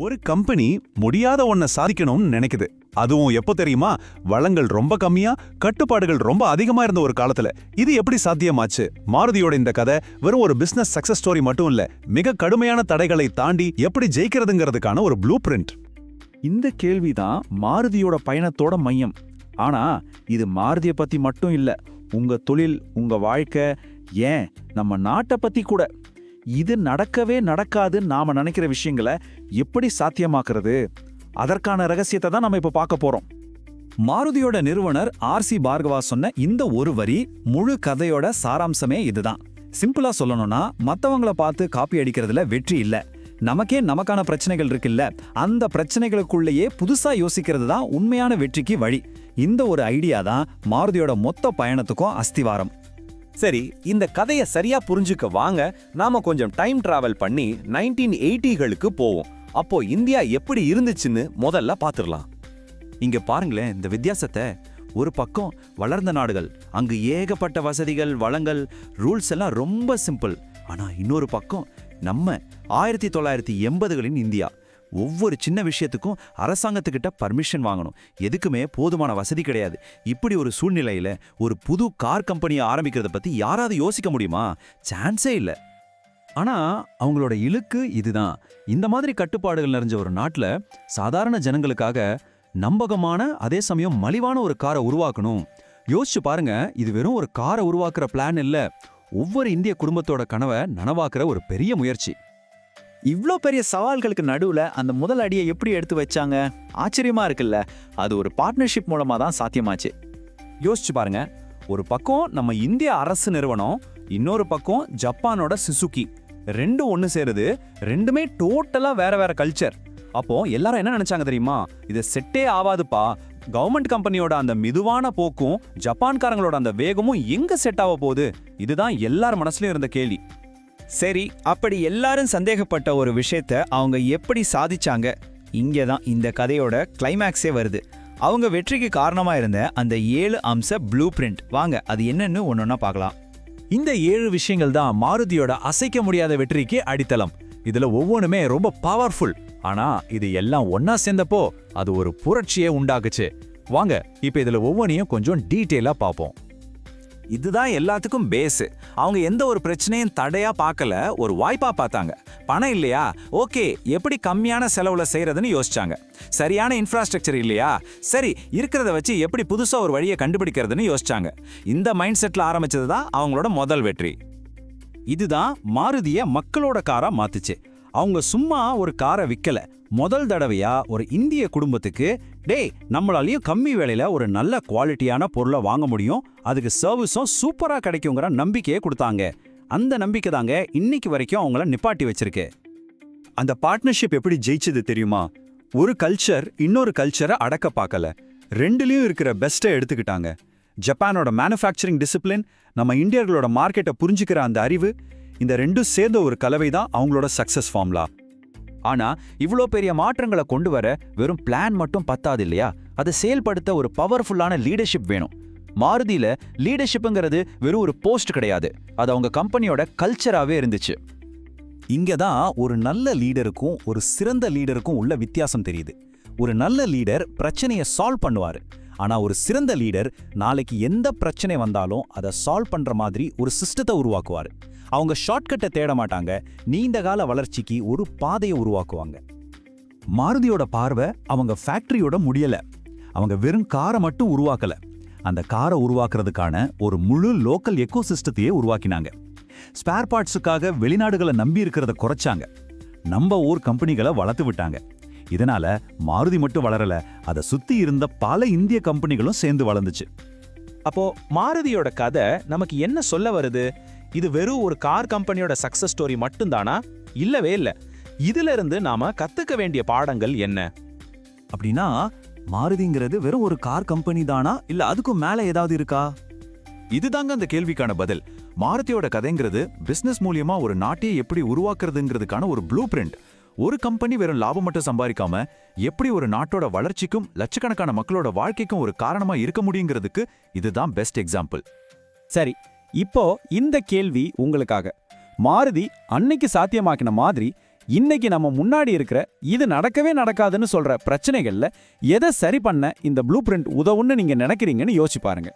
ஒரு கம்பெனி முடியாத ஒன்ன சாதிக்கணும்னு நினைக்குது. அதுவும் எப்போ தெரியுமா? வளங்கள் ரொம்ப கம்மியா, கட்டுப்பாடுகள் ரொம்ப அதிகமா இருந்த ஒரு காலத்துல. இது எப்படி சாத்தியமாச்சு? மாருதியோட இந்த கதை வெறும் ஒரு பிசினஸ் சக்சஸ் ஸ்டோரி மட்டும் இல்ல, மிக கடுமையான தடைகளை தாண்டி எப்படி ஜெயிக்கிறதுங்கிறதுக்கான ஒரு ப்ளூ பிரிண்ட். இந்த கேள்விதான் மாருதியோட பயணத்தோட மையம். ஆனா இது மாருதிய பத்தி மட்டும் இல்ல, உங்க தொழில், உங்க வாழ்க்கை, ஏன் நம்ம நாட்டை பத்தி கூட. இது நடக்கவே நடக்காது நாம நினைக்கிற விஷயங்களை எப்படி சாத்தியமாக்குறது, அதற்கான ரகசியத்தை தான் நம்ம இப்ப பார்க்க போறோம். மாருதியோட நிறுவனர் ஆர்.சி. பார்கவா சொன்ன இந்த ஒரு வரி முழு கதையோட சாராம்சமே இதுதான். சிம்பிளா சொல்லணும்னா, மத்தவங்கள பார்த்து காப்பி அடிக்கிறதுல வெற்றி இல்ல, நமக்கே நமக்கான பிரச்சனைகள் இருக்குல்ல, அந்த பிரச்சனைகளுக்குள்ளேயே புதுசா யோசிக்கிறது தான் உண்மையான வெற்றிக்கு வழி. இந்த ஒரு ஐடியா தான் மாருதியோட மொத்த பயணத்துக்கும் அஸ்திவாரம். சரி, இந்த கதையை சரியா புரிஞ்சுக்க வாங்க நாம கொஞ்சம் டைம் டிராவல் பண்ணி 1980களுக்கு போவோம். அப்போ இந்தியா எப்படி இருந்துச்சுன்னு முதல்ல பாத்துடலாம். இங்க பாருங்களேன் இந்த வித்தியாசத்தை. ஒரு பக்கம் வளர்ந்த நாடுகள், அங்கு ஏகப்பட்ட வசதிகள், வளங்கள், ரூல்ஸ் எல்லாம் ரொம்ப சிம்பிள். ஆனா இன்னொரு பக்கம் நம்ம 1980களின் இந்தியா. ஒவ்வொரு சின்ன விஷயத்துக்கும் அரசாங்கத்துக்கிட்ட பர்மிஷன் வாங்கணும், எதுக்குமே போதுமான வசதி கிடையாது. இப்படி ஒரு சூழ்நிலையில ஒரு புது கார் கம்பெனியை ஆரம்பிக்கிறத பத்தி யாராவது யோசிக்க முடியுமா? சான்ஸே இல்ல. ஆனா அவங்களோட இலக்கு இதுதான். இந்த மாதிரி கட்டுப்பாடுகள் நிறைஞ்ச ஒரு நாட்டுல சாதாரண ஜனங்களுக்காக நம்பகமான, அதே சமயம் மலிவான ஒரு காரை உருவாக்கணும். யோசிச்சு பாருங்க, இது வெறும் ஒரு காரை உருவாக்குற பிளான் இல்ல, ஒவ்வொரு இந்திய குடும்பத்தோட கனவை நனவாக்குற ஒரு பெரிய முயற்சி. இவ்ளோ பெரிய சவால்களுக்கு நடுவுல அந்த முதல் அடியை எப்படி எடுத்து வச்சாங்க? ஆச்சரியமா இருக்குல்ல. அது ஒரு பார்ட்னர்ஷிப் மூலமா தான் சாத்தியமாச்சு. யோசிச்சு பாருங்க, ஒரு பக்கம் நம்ம இந்திய அரசு நிறுவனம், இன்னொரு பக்கம் ஜப்பானோட சுசுகி. ரெண்டும் ஒன்னு சேருது. ரெண்டுமே டோட்டலா வேற வேற கல்ச்சர். அப்போ எல்லாரும் என்ன நினைச்சாங்க தெரியுமா? இது செட்டே ஆவாதுப்பா, கவர்மெண்ட் கம்பெனியோட அந்த மிதுவான போக்கும் ஜப்பான்காரங்களோட அந்த வேகமும் எங்க செட் ஆக போகுது? இதுதான் எல்லார் மனசுலயும் இருந்த கேள்வி. சரி, அப்படி எல்லாரும் சந்தேகப்பட்ட ஒரு விஷயத்த அவங்க எப்படி சாதிச்சாங்க? இங்கே தான் இந்த கதையோட கிளைமேக்ஸே வருது. அவங்க வெற்றிக்கு காரணமா இருந்த அந்த 7 அம்ச ப்ளூ பிரிண்ட். வாங்க அது என்னன்னு ஒன்னொன்னா பார்க்கலாம். இந்த 7 விஷயங்கள் தான் மாருதியோட அசைக்க முடியாத வெற்றிக்கு அடித்தளம். இதுல ஒவ்வொன்றுமே ரொம்ப பவர்ஃபுல். ஆனா இது எல்லாம் ஒன்னா சேர்ந்தப்போ அது ஒரு புரட்சியே உண்டாக்குச்சு. வாங்க இப்ப இதுல ஒவ்வொன்றையும் கொஞ்சம் டீட்டெயிலா பார்ப்போம். இதுதான் எல்லாத்துக்கும் பேஸ். அவங்க எந்த ஒரு பிரச்சனையும் தடையா பார்க்கல, ஒரு வாய்ப்பா பார்த்தாங்க. பணம் இல்லையா? ஓகே, எப்படி கம்மியான செலவுல செய்யறதுன்னு யோசிச்சாங்க. சரியான இன்ஃப்ராஸ்ட்ரக்சர் இல்லையா? சரி, இருக்கிறத வச்சு எப்படி புதுசா ஒரு வழியை கண்டுபிடிக்கிறதுன்னு யோசிச்சாங்க. இந்த மைண்ட் செட்ல ஆரம்பிச்சது தான் அவங்களோட முதல் வெற்றி. இதுதான் மாருதிய மக்களோட காரா மாத்துச்சு. அவங்க சும்மா ஒரு காரை விக்கல, முதல் தடவையா ஒரு இந்திய குடும்பத்துக்கு, டேய் நம்மளாலையும் கம்மி விலையில ஒரு நல்ல குவாலிட்டியான பொருளை வாங்க முடியும், அதுக்கு சர்வீஸும் சூப்பரா கிடைக்குங்கிற நம்பிக்கையை கொடுத்தாங்க. அந்த நம்பிக்கை தாங்க இன்னைக்கு வரைக்கும் அவங்கள நிப்பாட்டி வச்சிருக்கு. அந்த பார்ட்னர்ஷிப் எப்படி ஜெயிச்சது தெரியுமா? ஒரு கல்ச்சர் இன்னொரு கல்ச்சரை அடக்க பார்க்கல, ரெண்டுலயும் இருக்கிற பெஸ்ட்டை எடுத்துக்கிட்டாங்க. ஜப்பானோட மேனுஃபேக்சரிங் டிசிப்ளின், நம்ம இந்தியர்களோட மார்க்கெட்டை புரிஞ்சுக்கிற அந்த அறிவு, இந்த ரெண்டும் சேர்ந்த ஒரு கலவை தான் அவங்களோட சக்சஸ் ஃபார்முலா. ஆனா இவ்ளோ பெரிய மாற்றங்களை கொண்டு வர வெறும் பிளான் மட்டும் பத்தாது இல்லையா? அதை செயல்படுத்த ஒரு பவர்ஃபுல்லான லீடர்ஷிப் வேணும். மாருதியில லீடர்ஷிப்புங்கிறது வெறும் ஒரு போஸ்ட் கிடையாது, அது அவங்க கம்பெனியோட கல்ச்சராவே இருந்துச்சு. இங்கதான் ஒரு நல்ல லீடருக்கும் ஒரு சிறந்த லீடருக்கும் உள்ள வித்தியாசம் தெரியுது. ஒரு நல்ல லீடர் பிரச்சனையை சால்வ் பண்ணுவாரு. ஆனா ஒரு சிறந்த லீடர் நாளைக்கு எந்த பிரச்சனை வந்தாலும் அதை சால்வ் பண்ற மாதிரி ஒரு சிஸ்டத்தை உருவாக்குவாரு. அவங்க ஷார்ட்கட்டை தேட மாட்டாங்க, நீண்ட கால வளர்ச்சிக்கு ஒரு பாதையை உருவாக்குவாங்க. மாருதியோட பார்வை அவங்க ஃபேக்டரியோட முடியல, அவங்க வெறும் காரை மட்டும் உருவாக்கல, அந்த காரை உருவாக்குறதுக்கான ஒரு முழு லோக்கல் எக்கோசிஸ்டத்தையே உருவாக்கினாங்க. ஸ்பேர் பார்ட்ஸுக்காக வெளிநாடுகளை நம்பி இருக்கிறத குறைச்சாங்க, நம்ம ஊர் கம்பெனிகளை வளர்த்து விட்டாங்க. இதனால மாருதி மட்டும் வளரல, அதை சுத்தி இருந்த பல இந்திய கம்பெனிகளும் சேர்ந்து வளர்ந்துச்சு. அப்போ மாருதியோட கதை நமக்கு என்ன சொல்ல வருது? இது வெறும் ஒரு கார் கம்பெனியோட சக்சஸ் ஸ்டோரி மட்டும்தானா? இல்லவே இல்ல. இதுல இருந்து நாம கத்துக்க வேண்டிய பாடங்கள் என்ன? அப்படின்னா மாருதிங்கிறது வெறும் ஒரு கார் கம்பெனி தானா, இல்ல அதுக்கும் மேல ஏதாவது இருக்கா? இதுதாங்க அந்த கேள்விக்கான பதில். மாருதியோட கதைங்கிறது பிசினஸ் மூலியமா ஒரு நாட்டையே எப்படி உருவாக்குறதுங்கிறதுக்கான ஒரு ப்ளூ பிரிண்ட். ஒரு கம்பெனி வெறும் லாபம் மட்டும் சம்பாதிக்காம எப்படி ஒரு நாட்டோட வளர்ச்சிக்கும் லட்சக்கணக்கான மக்களோட வாழ்க்கைக்கும் ஒரு காரணமா இருக்க முடியுங்கிறதுக்கு இதுதான் பெஸ்ட் எக்ஸாம்பிள். சரி, இப்போ இந்த கேள்வி உங்களுக்காக. மாருதி அன்னைக்கு சாத்தியமாக்கின மாதிரி இன்னைக்கு நம்ம முன்னாடி இருக்கிற இது நடக்கவே நடக்காதுன்னு சொல்ற பிரச்சனைகள்ல எதை சரி பண்ண இந்த ப்ளூ பிரிண்ட் உதவுன்னு நீங்க நினைக்கிறீங்கன்னு யோசிச்சு பாருங்க.